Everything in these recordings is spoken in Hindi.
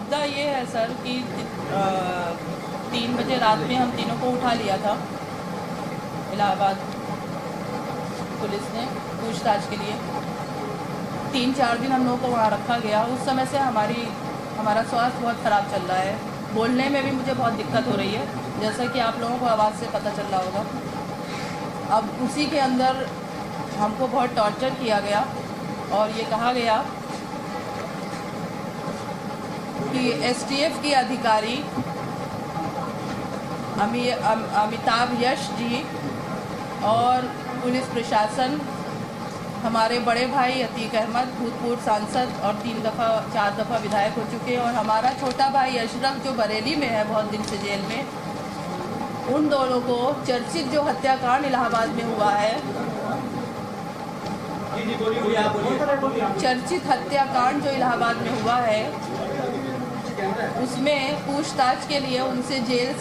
मुद्दा ये है सर कि 3 बजे रात में हम तीनों को उठा लिया था इलाहाबाद पुलिस ने पूछताछ के लिए। 3-4 दिन हम लोगों को वहाँ रखा गया। उस समय से हमारा स्वास्थ्य बहुत ख़राब चल रहा है। बोलने में भी मुझे बहुत दिक्कत हो रही है, जैसा कि आप लोगों को आवाज़ से पता चल रहा होगा। अब उसी के अंदर हमको बहुत टॉर्चर किया गया और ये कहा गया कि एसटीएफ के अधिकारी अमिताभ यश जी और पुलिस प्रशासन, हमारे बड़े भाई अतीक अहमद भूतपूर्व सांसद और 4 दफ़ा विधायक हो चुके हैं, और हमारा छोटा भाई अशरफ जो बरेली में है बहुत दिन से जेल में, उन दोनों को चर्चित जो हत्याकांड इलाहाबाद में हुआ है, चर्चित हत्याकांड जो इलाहाबाद में हुआ है, उसमें पूछताछ के लिए उनसे जेल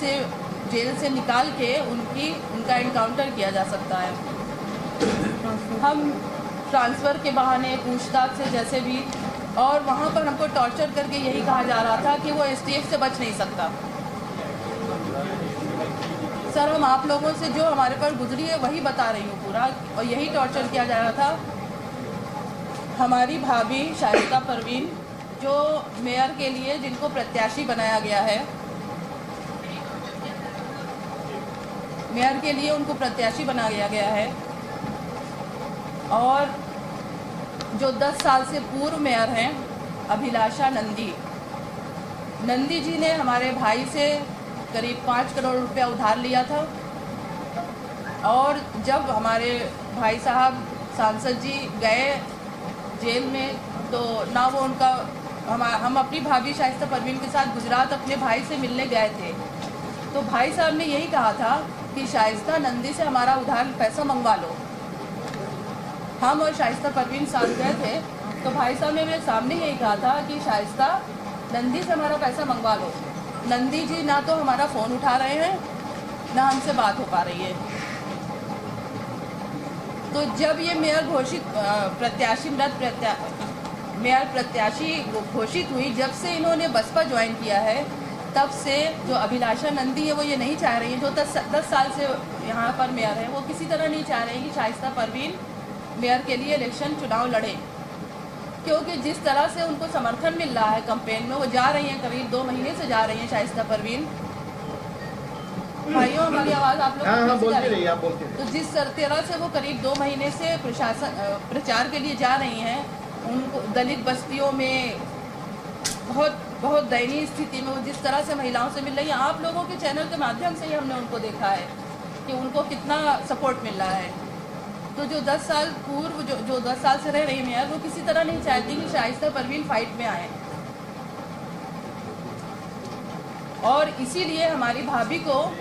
से निकाल के उनका एनकाउंटर किया जा सकता है। हम ट्रांसफ़र के बहाने पूछताछ से जैसे भी, और वहाँ पर हमको टॉर्चर करके यही कहा जा रहा था कि वो एसटीएफ से बच नहीं सकता। सर, हम आप लोगों से जो हमारे पर गुजरी है वही बता रही हूँ पूरा, और यही टॉर्चर किया जा रहा था। हमारी भाभी शाहिस्ता परवीन जो मेयर के लिए जिनको प्रत्याशी बनाया गया है, मेयर के लिए उनको प्रत्याशी बनाया गया है, और जो 10 साल से पूर्व मेयर हैं अभिलाषा नंदी जी ने हमारे भाई से करीब 5 करोड़ रुपया उधार लिया था। और जब हमारे भाई साहब सांसद जी गए जेल में, तो ना वो हम अपनी भाभी शाहिस्ता परवीन के साथ गुजरात अपने भाई से मिलने गए थे, तो भाई साहब ने यही कहा था कि शाहिस्ता नंदी से हमारा उधार पैसा मंगवा लो। हम और शाहिस्ता परवीन साथ गए थे, तो भाई साहब ने मेरे सामने यही कहा था कि शाहिस्ता नंदी से हमारा पैसा मंगवा लो। नंदी जी ना तो हमारा फ़ोन उठा रहे हैं, ना हमसे बात हो पा रही है। तो जब ये मेयर प्रत्याशी घोषित हुई, जब से इन्होंने बसपा ज्वाइन किया है, तब से जो अभिलाषा नंदी है वो ये नहीं चाह रही है, जो 10 साल से यहाँ पर मेयर है, वो किसी तरह नहीं चाह रहे हैं कि शाहिस्ता परवीन मेयर के लिए इलेक्शन चुनाव लड़े, क्योंकि जिस तरह से उनको समर्थन मिल रहा है कैंपेन में, वो जा रही हैं, करीब 2 महीने से जा रही हैं शाहिस्ता परवीन। भाइयों, हमारी आवाज़ आप लोग बोलते रहिए, आप बोलते रहिए। तो जिस तरह से वो करीब 2 महीने से प्रचार के लिए जा रही हैं, उनको दलित बस्तियों में बहुत दयनीय स्थिति में वो जिस तरह से महिलाओं से मिल रही हैं, आप लोगों के चैनल के माध्यम से ही हमने उनको देखा है कि उनको कितना सपोर्ट मिल रहा है। तो जो 10 साल पूर्व जो 10 साल से रह रही मेयर, वो किसी तरह नहीं चाहती कि शाहिस्ता परवीन फाइट में आए, और इसीलिए हमारी भाभी को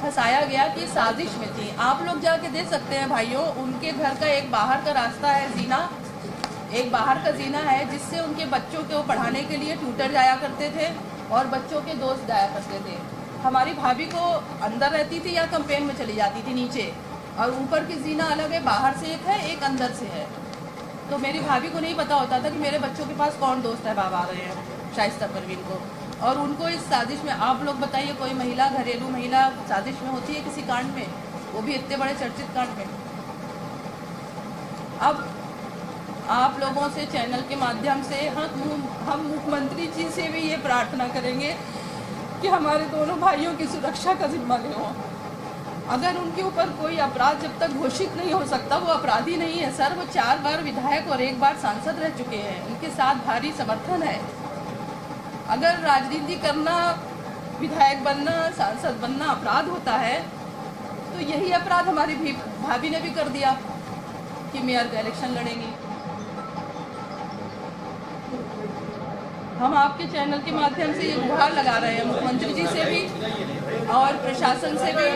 फंसाया गया कि साजिश में थी। आप लोग जाके देख सकते हैं भाइयों, उनके घर का एक बाहर का रास्ता है, एक बाहर का जीना है, जिससे उनके बच्चों को पढ़ाने के लिए ट्यूटर जाया करते थे और बच्चों के दोस्त जाया करते थे। हमारी भाभी को अंदर रहती थी या कैंपेन में चली जाती थी नीचे, और ऊपर की जीना अलग है, बाहर से एक है, एक अंदर से है। तो मेरी भाभी को नहीं पता होता था कि मेरे बच्चों के पास कौन दोस्त है बाबा आ रहे हैं शाहिस्ता परवीन को। और उनको इस साजिश में, आप लोग बताइए, कोई महिला, घरेलू महिला साजिश में होती है किसी कांड में, वो भी इतने बड़े चर्चित कांड में। अब आप लोगों से चैनल के माध्यम से हम मुख्यमंत्री जी से भी ये प्रार्थना करेंगे कि हमारे दोनों भाइयों की सुरक्षा का जिम्मा लें। अगर उनके ऊपर कोई अपराध जब तक घोषित नहीं हो सकता, वो अपराधी नहीं है सर। वो 4 बार विधायक और 1 बार सांसद रह चुके हैं, उनके साथ भारी समर्थन है। अगर राजनीति करना, विधायक बनना, सांसद बनना अपराध होता है, तो यही अपराध हमारी भाभी ने भी कर दिया कि मेयर का इलेक्शन लड़ेंगी। हम आपके चैनल के माध्यम से ये गुहार लगा रहे हैं मुख्यमंत्री जी से भी और प्रशासन से भी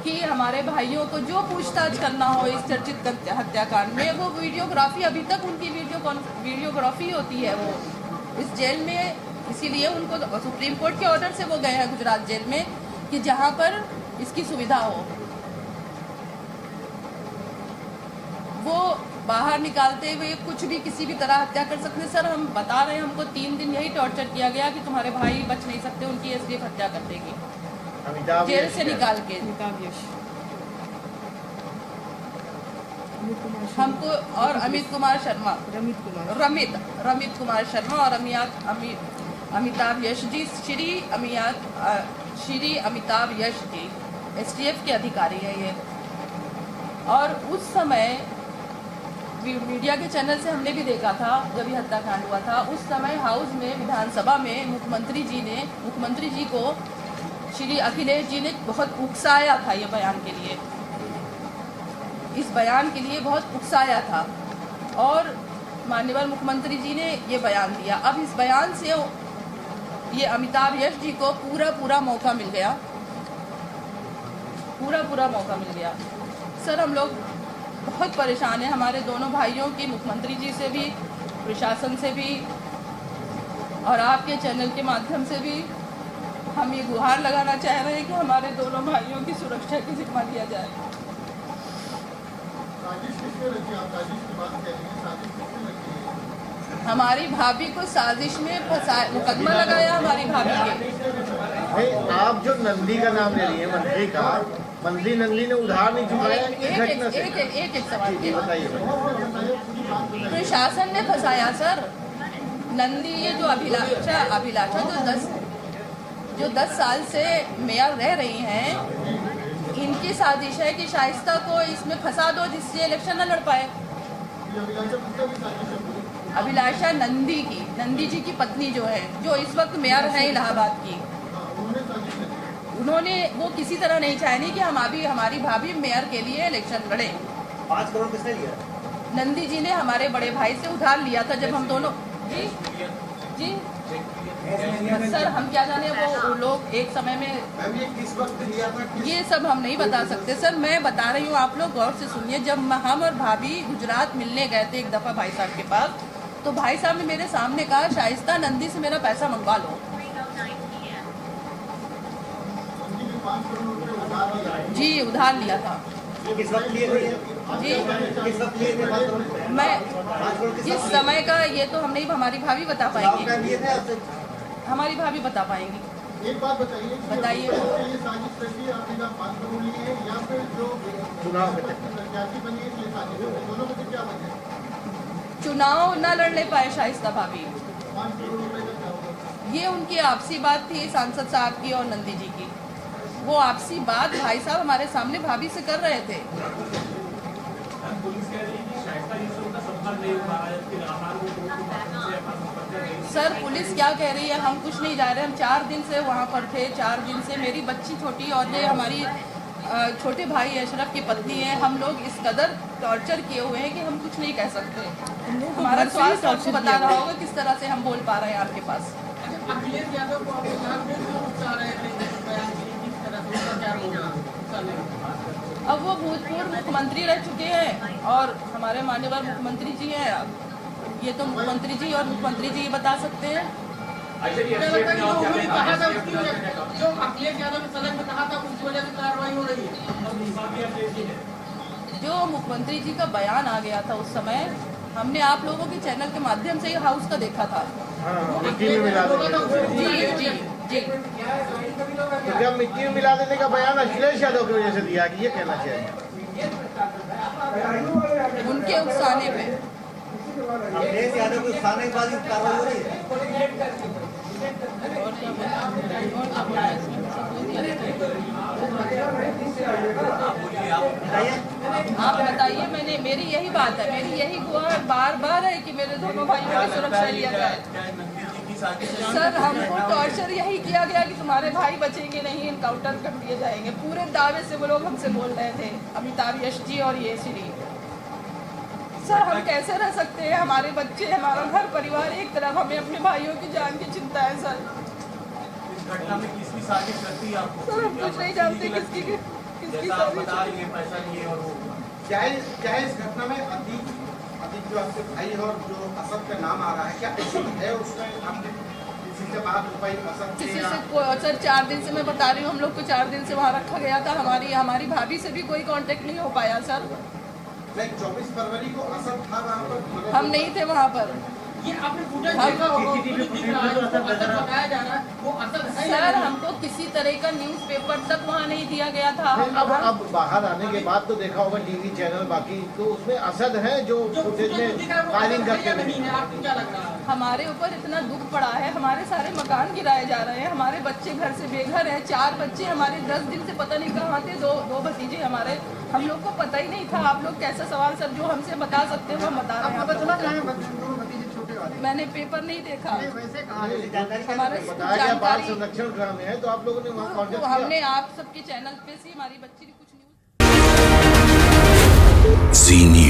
कि हमारे भाइयों को जो पूछताछ करना हो इस चर्चित हत्याकांड में, वो वीडियोग्राफी, अभी तक उनकी वीडियोग्राफी होती है वो इस जेल में। इसीलिए उनको सुप्रीम कोर्ट के ऑर्डर से वो गए हैं गुजरात जेल में कि जहाँ पर इसकी सुविधा हो। वो बाहर निकालते हुए कुछ भी किसी भी तरह हत्या कर सकते हैं। सर हम बता रहे हैं, हमको 3 दिन यही टॉर्चर किया गया कि तुम्हारे भाई बच नहीं सकते, उनकी एसडीएफ हत्या कर देगी जेल से निकाल के हमको। और अमित कुमार शर्मा, रमित कुमार शर्मा और अमिताभ यश जी, श्री अमिताभ यश जी एसटीएफ के अधिकारी हैं ये। और उस समय मीडिया के चैनल से हमने भी देखा था जब ये हत्याकांड हुआ था, उस समय हाउस में विधानसभा में मुख्यमंत्री जी को श्री अखिलेश जी ने बहुत उकसाया था ये बयान के लिए, इस बयान के लिए बहुत उकसाया था और माननीय मुख्यमंत्री जी ने ये बयान दिया। अब इस बयान से ये अमिताभ यश जी को पूरा मौका मिल गया, पूरा मौका मिल गया। सर हम लोग बहुत परेशान हैं, हमारे दोनों भाइयों की मुख्यमंत्री जी से भी, प्रशासन से भी और आपके चैनल के माध्यम से भी हम ये गुहार लगाना चाह रहे हैं कि हमारे दोनों भाइयों की सुरक्षा की जिम्मा लिया जाए। हमारी भाभी को साजिश में मुकदमा लगाया हमारी भाभी के। आप जो नंदी का नाम ले रही है, मंत्री का, मंत्री नंदी ने उधार नहीं चुकाया। एक सवाल बताइए। प्रशासन ने फंसाया सर। नंदी ये जो अभिलाषा जो 10 साल से मेयर रह रही हैं, इनकी साजिश है कि शाइस्ता को इसमें फंसा दो जिससे इलेक्शन न लड़ पाए। अभिलाषा नंदी जी की पत्नी जो है, जो इस वक्त मेयर है इलाहाबाद की, उन्होंने वो किसी तरह नहीं चाहेंगे कि हमारी भाभी मेयर के लिए इलेक्शन लड़े। 5 करोड़ किसने लिया? नंदी जी ने हमारे बड़े भाई से उधार लिया था जब हम दोनों जी सर हम क्या जाने वो लोग एक समय में किस वक्त लिया था? ये सब हम नहीं बता सकते सर। मैं बता रही हूँ, आप लोग गौर से सुनिए। जब हम और भाभी गुजरात मिलने गए थे एक दफ़ा भाई साहब के पास, तो भाई साहब ने मेरे सामने कहा शाइस्ता नंदी से मेरा पैसा मंगवा लो। जी उधार लिया था। किस वक्त लिए थे? जी किस वक्त लिए थे? मैं जिस समय का ये तो हम नहीं, हमारी भाभी बता पाएंगी, हमारी भाभी बता पाएंगी। एक बात बताइए, बताइए। ये साजिश रची आपने कहा 5 करोड़ लिए हैं या फिर जो चुनाव प्रत्याशी बनी है इसलिए साजिश है, दोनों में से क्या वजह? चुनाव न लड़ने पाए शाइस्ता भाभी, 5 करोड़ रुपए का क्या होगा? ये उनकी आपसी बात थी सांसद साहब की और नंदी जी की। वो आपसी बात भाई साहब हमारे सामने भाभी से कर रहे थे। सर पुलिस क्या कह रही है, हम कुछ नहीं जा रहे। हम 4 दिन से वहाँ पर थे, 4 दिन से मेरी बच्ची छोटी और ये हमारी छोटे भाई अशरफ की पत्नी है। हम लोग इस कदर टॉर्चर किए हुए हैं कि हम कुछ नहीं कह सकते। हमारा स्वास्थ्य आपको बता रहा होगा किस तरह से हम बोल पा रहे हैं आपके पास। अखिलेश यादव को अब वो भूतपूर्व मुख्यमंत्री रह चुके हैं और हमारे माननीय मुख्यमंत्री जी हैं। अब ये तो मुख्यमंत्री जी और मुख्यमंत्री जी बता सकते हैं। कहा था जो अखिलेश यादव ने सदन में कहा था उसकी वजह से कार्रवाई हो रही है। जो मुख्यमंत्री जी का बयान आ गया था उस समय, हमने आप लोगों के चैनल के माध्यम से ही हाउस का देखा था। मिट्टी में मिला जी तो क्या मिट्टी में मिला देने का बयान अखिलेश यादव की वजह से दिया कि ये कहना चाहिए उनके उकसाने पे। अखिलेश यादव को उकसाने के बाद कार्रवाई हो रही है। आप बताइए। मेरी यही बात है, मेरी यही गुहार बार है कि मेरे दोनों भाइयों की सुरक्षा लिया जाए। सर हमको टॉर्चर यही किया गया कि तुम्हारे भाई बचेंगे नहीं, इनकाउंटर कर दिए जाएंगे। पूरे दावे से वो लोग हमसे बोल रहे थे, अमिताभ यश जी और ये श्री। सर हम कैसे रह सकते हैं? हमारे बच्चे, हमारा घर परिवार एक तरफ, हमें अपने भाइयों की जान की चिंता है सर। घटना में किसकी साजिश लगती है आपको? सर हम कुछ नहीं जानते किसकी जैसा आप बता रही है पैसा लिए और वो क्या इस घटना में अतीक जो आपके भाई और जो असद का नाम आ रहा है, क्या है उसमें आपने किसी से बात हो पाई? असद किसी से सर 4 दिन से मैं बता रही हूँ, हम लोग को 4 दिन से वहाँ रखा गया था। हमारी भाभी से भी कोई कांटेक्ट नहीं हो पाया सर। नहीं, 24 फरवरी को असद था वहाँ पर, मगर हम नहीं थे वहाँ पर। ये आपने फुटेज हम- देखा होगा, उसमें जो दिख रहा है, वो असद बताया जा रहा है, वो असद है या सर नहीं? हमको किसी तरह का न्यूज़पेपर तक वहाँ नहीं दिया गया था। अब बाहर आने के बाद तो देखा होगा टीवी चैनल बाकी, तो उसमें असद है जो जो फुटेज फुटेज में दिख रहा है, वो फायरिंग असद है करते या हुए। नहीं है? आपको क्या लग रहा है? हमारे ऊपर इतना दुख पड़ा है, हमारे सारे मकान गिराए जा रहे हैं, हमारे बच्चे घर से बेघर हैं, 4 बच्चे हमारे 10 दिन से पता नहीं कहाँ थे, दो भतीजे हमारे, हम लोग को पता ही नहीं था। आप लोग कैसा सवाल सर जो हमसे बता सकते हैं वो बता रहे हैं। मैंने पेपर नहीं देखा, हमारे बताया गया बाल जानकारी संरक्षण गृह में है, तो आप लोगों ने वहाँ तो कॉन्टेक्ट हमने किया। आप सबके चैनल पे से हमारी बच्ची की कुछ न्यूज़ जी न्यूज।